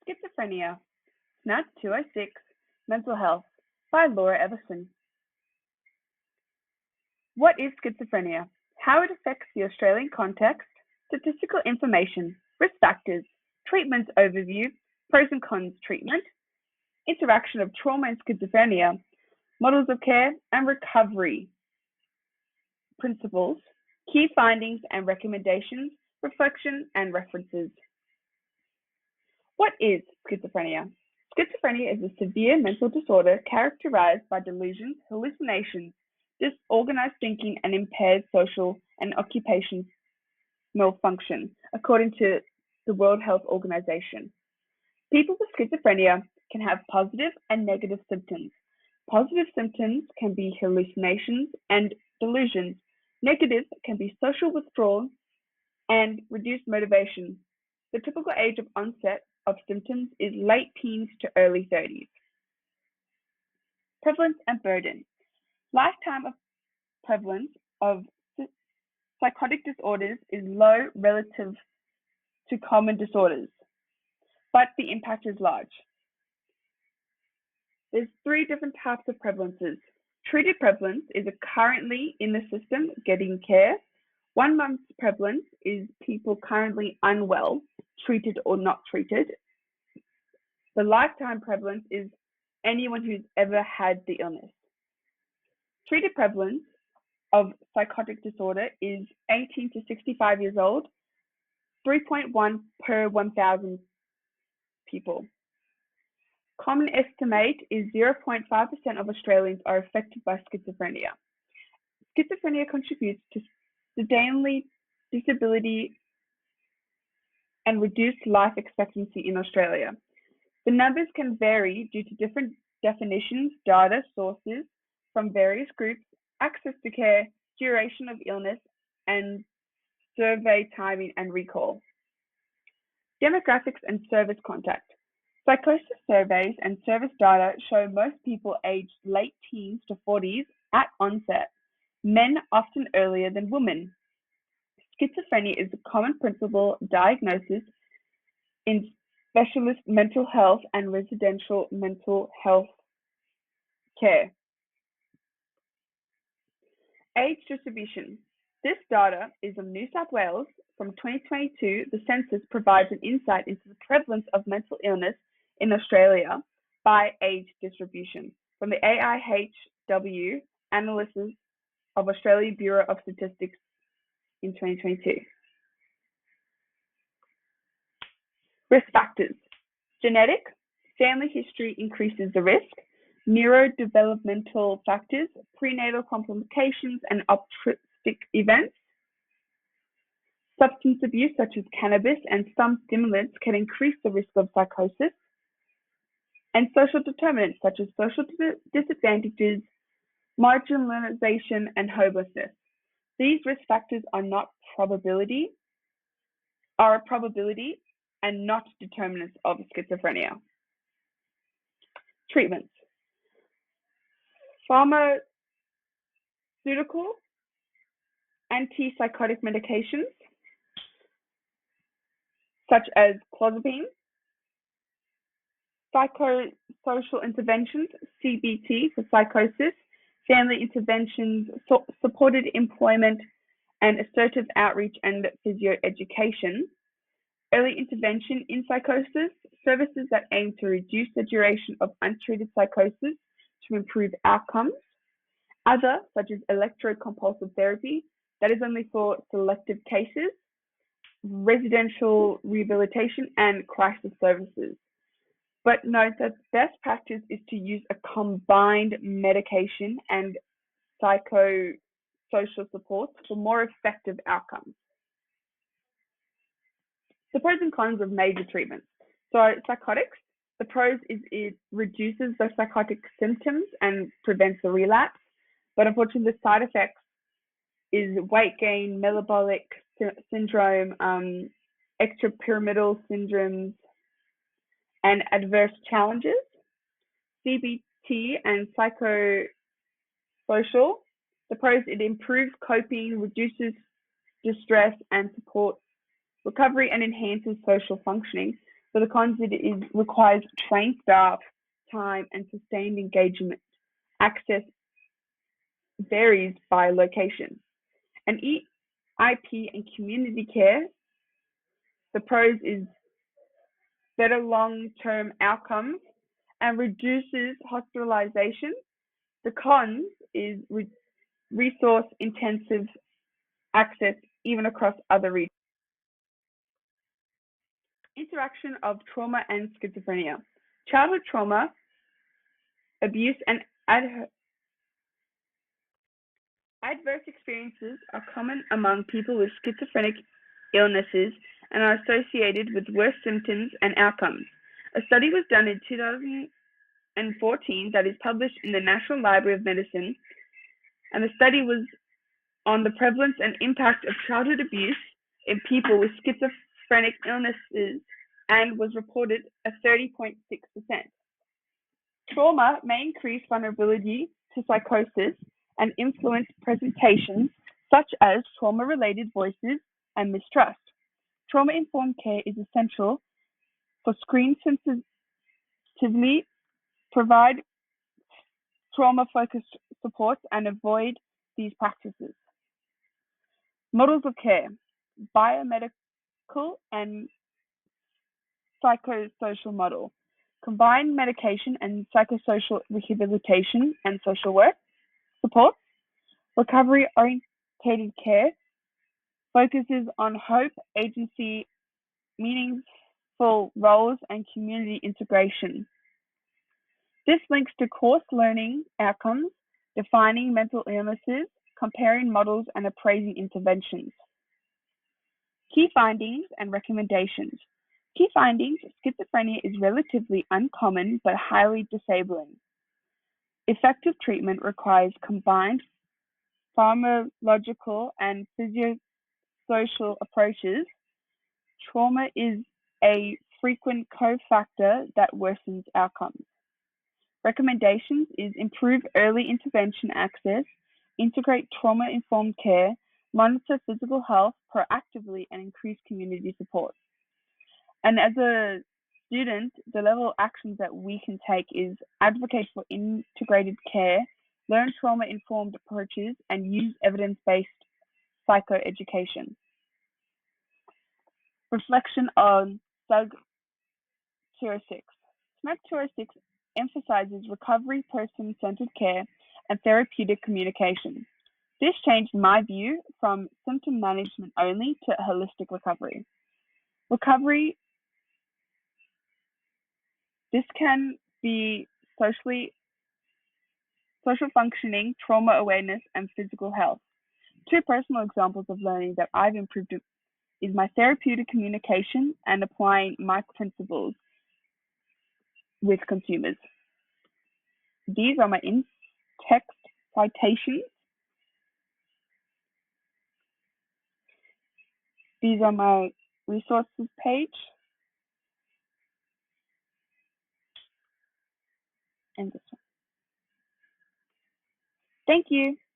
Schizophrenia, SNUG 206, Mental Health, by Laura Everson. What is schizophrenia? How it affects the Australian context, statistical information, risk factors, treatments overview, pros and cons treatment, interaction of trauma and schizophrenia, models of care and recovery principles, key findings and recommendations, reflection and references. What is schizophrenia? Schizophrenia is a severe mental disorder characterized by delusions, hallucinations, disorganized thinking, and impaired social and occupational function, according to the World Health Organization. People with schizophrenia can have positive and negative symptoms. Positive symptoms can be hallucinations and delusions. Negative can be social withdrawal and reduced motivation. The typical age of onset of symptoms is late teens to early 30s. Prevalence and burden. Lifetime of prevalence of psychotic disorders is low relative to common disorders, but the impact is large. There's 3 different types of prevalences. Treated prevalence is currently in the system getting care. 1 month's prevalence is people currently unwell, treated or not treated. The lifetime prevalence is anyone who's ever had the illness. Treated prevalence of psychotic disorder is 18 to 65 years old, 3.1 per 1,000 people. Common estimate is 0.5% of Australians are affected by schizophrenia. Schizophrenia contributes to sustained disability and reduced life expectancy in Australia. The numbers can vary due to different definitions, data sources from various groups, access to care, duration of illness, and survey timing and recall. Demographics and service contact. Psychosis surveys and service data show most people aged late teens to 40s at onset, men often earlier than women. Schizophrenia is a common principal diagnosis in specialist mental health and residential mental health care. Age distribution. This data is from New South Wales from 2022. The census provides an insight into the prevalence of mental illness in Australia by age distribution from the AIHW analysis of Australian Bureau of Statistics in 2022. Risk factors. Genetic, family history increases the risk. Neurodevelopmental factors, prenatal complications and obstetric events. Substance abuse such as cannabis and some stimulants can increase the risk of psychosis. And social determinants such as social disadvantages, marginalization, and homelessness. These risk factors are a probability and not determinants of schizophrenia. Treatments. Pharmaceutical, antipsychotic medications such as clozapine, psychosocial interventions, CBT for psychosis, family interventions, supported employment, and assertive outreach and physio-education, early intervention in psychosis, services that aim to reduce the duration of untreated psychosis to improve outcomes, other such as electrocompulsive therapy, that is only for selective cases, residential rehabilitation, and crisis services. But note that best practice is to use a combined medication and psychosocial support for more effective outcomes. The pros and cons of major treatments. So psychotics, the pros is it reduces the psychotic symptoms and prevents the relapse. But unfortunately, the side effects is weight gain, metabolic syndrome, extrapyramidal syndromes, and adverse challenges. CBT and psychosocial, the pros, it improves coping, reduces distress, and supports recovery and enhances social functioning. For the cons, requires trained staff, time, and sustained engagement. Access varies by location. And EIP and community care, the pros is better long-term outcomes and reduces hospitalization. The cons is resource-intensive access even across other regions. Interaction of trauma and schizophrenia. Childhood trauma, abuse, and adverse experiences are common among people with schizophrenic illnesses and are associated with worse symptoms and outcomes. A study was done in 2014 that is published in the National Library of Medicine, and the study was on the prevalence and impact of childhood abuse in people with schizophrenic illnesses and was reported at 30.6%. Trauma may increase vulnerability to psychosis and influence presentations such as trauma-related voices and mistrust. Trauma-informed care is essential for screen sensitively, provide trauma-focused supports, and avoid these practices. Models of care: biomedical and psychosocial model. Combine medication and psychosocial rehabilitation and social work support. Recovery-oriented care focuses on hope, agency, meaningful roles, and community integration. This links to course learning outcomes, defining mental illnesses, comparing models, and appraising interventions. Key findings and recommendations. Key findings: schizophrenia is relatively uncommon but highly disabling. Effective treatment requires combined pharmacological and physiosocial approaches. Trauma is a frequent cofactor that worsens outcomes. Recommendations is improve early intervention access, integrate trauma-informed care, monitor physical health proactively, and increase community support. And as a student, the level of actions that we can take is advocate for integrated care, learn trauma-informed approaches, and use evidence-based psychoeducation. Reflection on SNUG 206. SNUG 206 emphasizes recovery, person-centered care, and therapeutic communication. This changed my view from symptom management only to holistic recovery. Recovery, this can be social functioning, trauma awareness, and physical health. Two personal examples of learning that I've improved is my therapeutic communication and applying my principles with consumers. These are my in-text citations. These are my resources page. And this one. Thank you.